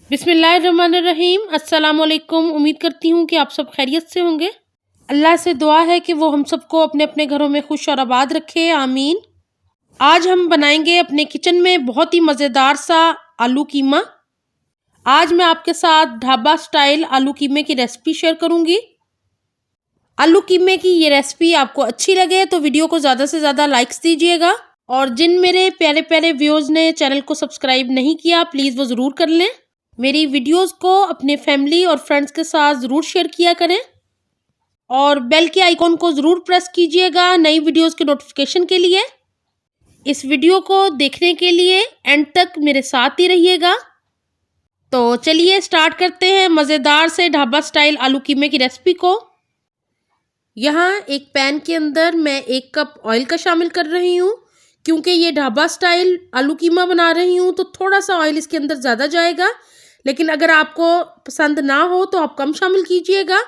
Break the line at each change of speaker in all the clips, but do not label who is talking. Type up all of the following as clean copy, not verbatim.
बिस्मिल्लाहिर्रहमानिर्रहीम। अस्सलाम वालेकुम। उम्मीद करती हूँ कि आप सब खैरियत से होंगे। अल्लाह से दुआ है कि वो हम सबको अपने अपने घरों में खुश और आबाद रखे, आमीन। आज हम बनाएंगे अपने किचन में बहुत ही मज़ेदार सा आलू कीमा। आज मैं आपके साथ ढाबा स्टाइल आलू कीमे की रेसिपी शेयर करूँगी। आलू कीमे की ये रेसिपी आपको अच्छी लगे तो वीडियो को ज़्यादा से ज़्यादा लाइक्स दीजिएगा, और जिन मेरे प्यारे प्यारे व्यूअर्स ने चैनल को सब्सक्राइब नहीं किया प्लीज़ वो ज़रूर कर लें। मेरी वीडियोस को अपने फैमिली और फ्रेंड्स के साथ ज़रूर शेयर किया करें, और बेल के आइकॉन को ज़रूर प्रेस कीजिएगा नई वीडियोस के नोटिफिकेशन के लिए। इस वीडियो को देखने के लिए एंड तक मेरे साथ ही रहिएगा। तो चलिए स्टार्ट करते हैं मज़ेदार से ढाबा स्टाइल आलू कीमे की रेसिपी को। यहाँ एक पैन के अंदर मैं 1 कप ऑयल का शामिल कर रही हूँ। क्योंकि ये ढाबा स्टाइल आलू कीमा बना रही हूँ तो थोड़ा सा ऑयल इसके अंदर ज़्यादा जाएगा, लेकिन अगर आपको पसंद ना हो तो आप कम शामिल कीजिएगा।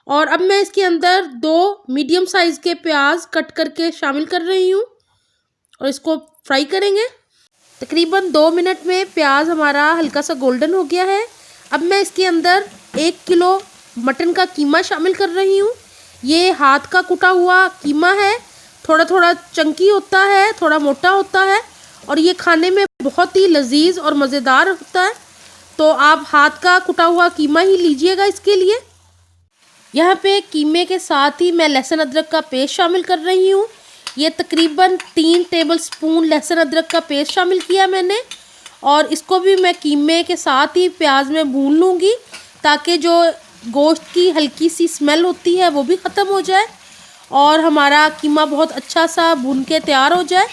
और अब मैं इसके अंदर 2 मीडियम साइज़ के प्याज कट करके शामिल कर रही हूँ और इसको फ्राई करेंगे। तकरीबन 2 मिनट में प्याज हमारा हल्का सा गोल्डन हो गया है। अब मैं इसके अंदर 1 किलो मटन का कीमा शामिल कर रही हूँ। ये हाथ का कुटा हुआ कीमा है, थोड़ा थोड़ा चंकी होता है, थोड़ा मोटा होता है, और ये खाने में बहुत ही लजीज और मज़ेदार होता है। तो आप हाथ का कुटा हुआ कीमा ही लीजिएगा इसके लिए। यहाँ पे कीमे के साथ ही मैं लहसुन अदरक का पेस्ट शामिल कर रही हूँ। ये तकरीबन 3 टेबलस्पून लहसुन अदरक का पेस्ट शामिल किया मैंने, और इसको भी मैं कीमे के साथ ही प्याज में भून लूँगी ताकि जो गोश्त की हल्की सी स्मेल होती है वो भी ख़त्म हो जाए और हमारा कीमा बहुत अच्छा सा भून के तैयार हो जाए।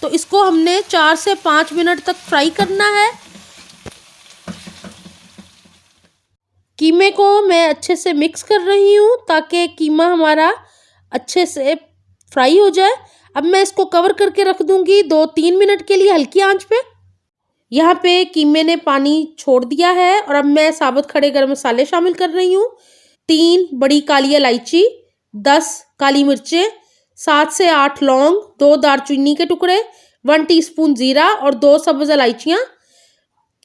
तो इसको हमने 4 से 5 मिनट तक फ्राई करना है। कीमे को मैं अच्छे से मिक्स कर रही हूँ ताकि कीमा हमारा अच्छे से फ्राई हो जाए। अब मैं इसको कवर करके रख दूँगी 2-3 मिनट के लिए हल्की आंच पे। यहाँ पे कीमे ने पानी छोड़ दिया है और अब मैं साबुत खड़े गरम मसाले शामिल कर रही हूँ। 3 बड़ी काली इलायची, 10 काली मिर्चें, 7 से 8 लौंग, 2 दालचीनी के टुकड़े, 1 टीस्पून जीरा और 2 सब्ज़ इलायचियाँ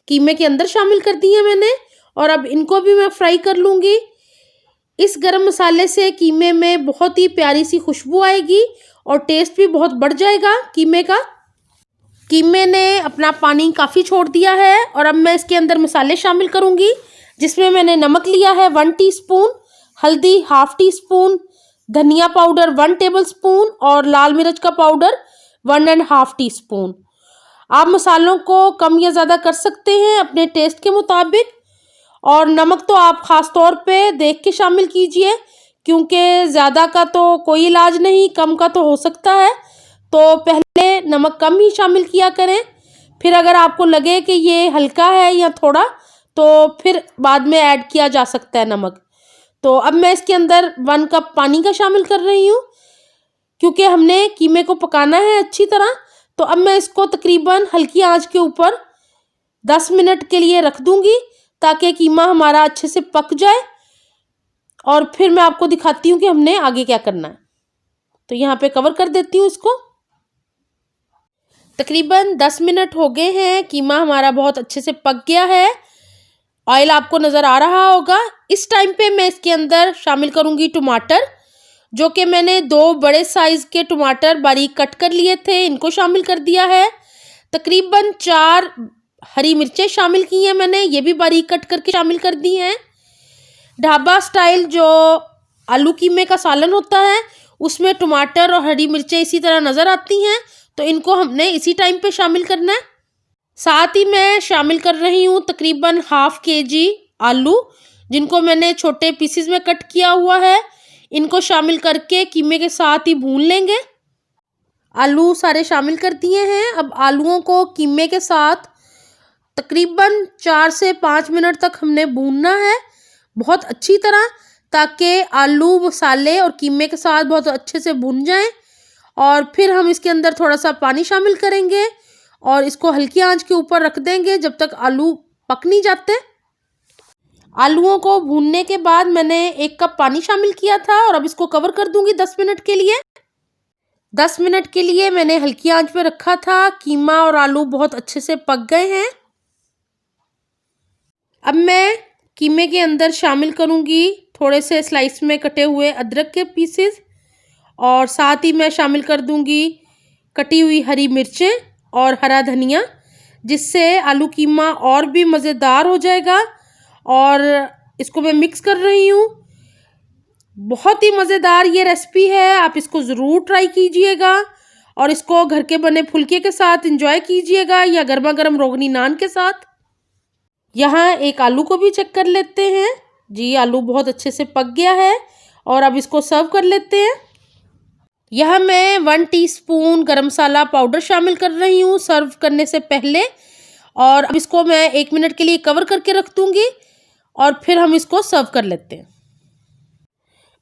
कीमे के अंदर शामिल कर दी हैं मैंने, और अब इनको भी मैं फ्राई कर लूँगी। इस गरम मसाले से कीमे में बहुत ही प्यारी सी खुशबू आएगी और टेस्ट भी बहुत बढ़ जाएगा कीमे का। कीमे ने अपना पानी काफ़ी छोड़ दिया है और अब मैं इसके अंदर मसाले शामिल करूँगी, जिसमें मैंने नमक लिया है 1 टीस्पून, हल्दी 1/2 टीस्पून, धनिया पाउडर 1 टेबलस्पून और लाल मिर्च का पाउडर 1.5 टीस्पून। आप मसालों को कम या ज़्यादा कर सकते हैं अपने टेस्ट के मुताबिक, और नमक तो आप ख़ास तौर पे देख के शामिल कीजिए क्योंकि ज़्यादा का तो कोई इलाज नहीं, कम का तो हो सकता है। तो पहले नमक कम ही शामिल किया करें, फिर अगर आपको लगे कि ये हल्का है या थोड़ा तो फिर बाद में ऐड किया जा सकता है नमक। तो अब मैं इसके अंदर 1 कप पानी का शामिल कर रही हूँ क्योंकि हमने कीमे को पकाना है अच्छी तरह। तो अब मैं इसको तकरीबन हल्की आंच के ऊपर 10 मिनट के लिए रख दूँगी ताकि कीमा हमारा अच्छे से पक जाए, और फिर मैं आपको दिखाती हूँ कि हमने आगे क्या करना है। तो यहाँ पे कवर कर देती हूँ इसको। तकरीबन 10 मिनट हो गए हैं, कीमा हमारा बहुत अच्छे से पक गया है, ऑयल आपको नज़र आ रहा होगा। इस टाइम पे मैं इसके अंदर शामिल करूँगी टमाटर, जो कि मैंने 2 बड़े साइज़ के टमाटर बारीक कट कर लिए थे, इनको शामिल कर दिया है। तकरीबन 4 हरी मिर्चें शामिल की हैं मैंने, ये भी बारीक कट करके शामिल कर दी हैं। ढाबा स्टाइल जो आलू कीमे का सालन होता है उसमें टमाटर और हरी मिर्चें इसी तरह नज़र आती हैं, तो इनको हमने इसी टाइम पे शामिल करना है। साथ ही मैं शामिल कर रही हूँ तकरीबन 1/2 kg आलू, जिनको मैंने छोटे पीसेस में कट किया हुआ है। इनको शामिल करके कीमे के साथ ही भून लेंगे। आलू सारे शामिल कर दिए हैं। अब आलूओं को कीमे के साथ तकरीबन 4 से 5 मिनट तक हमने भूनना है बहुत अच्छी तरह, ताकि आलू मसाले और कीमे के साथ बहुत अच्छे से भुन जाएं। और फिर हम इसके अंदर थोड़ा सा पानी शामिल करेंगे और इसको हल्की आंच के ऊपर रख देंगे जब तक आलू पक नहीं जाते। आलूओं को भूनने के बाद मैंने 1 कप पानी शामिल किया था और अब इसको कवर कर दूंगी 10 मिनट के लिए। 10 मिनट के लिए मैंने हल्की आंच पे रखा था। कीमा और आलू बहुत अच्छे से पक गए हैं। अब मैं कीमे के अंदर शामिल करूँगी थोड़े से स्लाइस में कटे हुए अदरक के पीसेस और साथ ही मैं शामिल कर दूँगी कटी हुई हरी मिर्चें और हरा धनिया, जिससे आलू कीमा और भी मज़ेदार हो जाएगा। और इसको मैं मिक्स कर रही हूँ। बहुत ही मज़ेदार ये रेसिपी है, आप इसको ज़रूर ट्राई कीजिएगा और इसको घर के बने फुल्के के साथ एंजॉय कीजिएगा या गर्मा गर्म रोगनी नान के साथ। यहाँ एक आलू को भी चेक कर लेते हैं। जी, आलू बहुत अच्छे से पक गया है और अब इसको सर्व कर लेते हैं। यहाँ मैं 1 टीस्पून गरम मसाला पाउडर शामिल कर रही हूँ सर्व करने से पहले, और अब इसको मैं 1 मिनट के लिए कवर करके रख दूँगी और फिर हम इसको सर्व कर लेते हैं।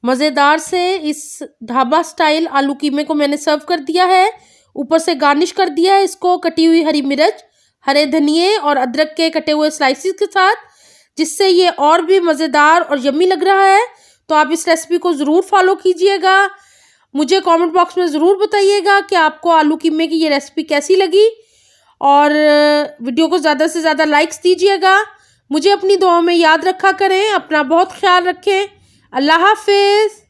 मज़ेदार से इस ढाबा स्टाइल आलू कीमे को मैंने सर्व कर दिया है। ऊपर से गार्निश कर दिया है इसको कटी हुई हरी मिर्च, हरे धनिए और अदरक के कटे हुए स्लाइसिस के साथ, जिससे ये और भी मज़ेदार और यम्मी लग रहा है। तो आप इस रेसिपी को ज़रूर फॉलो कीजिएगा। मुझे कमेंट बॉक्स में ज़रूर बताइएगा कि आपको आलू कीमे की ये रेसिपी कैसी लगी, और वीडियो को ज़्यादा से ज़्यादा लाइक्स दीजिएगा। मुझे अपनी दुआओं में याद रखा करें। अपना बहुत ख्याल रखें। अल्लाह हाफ़िज़।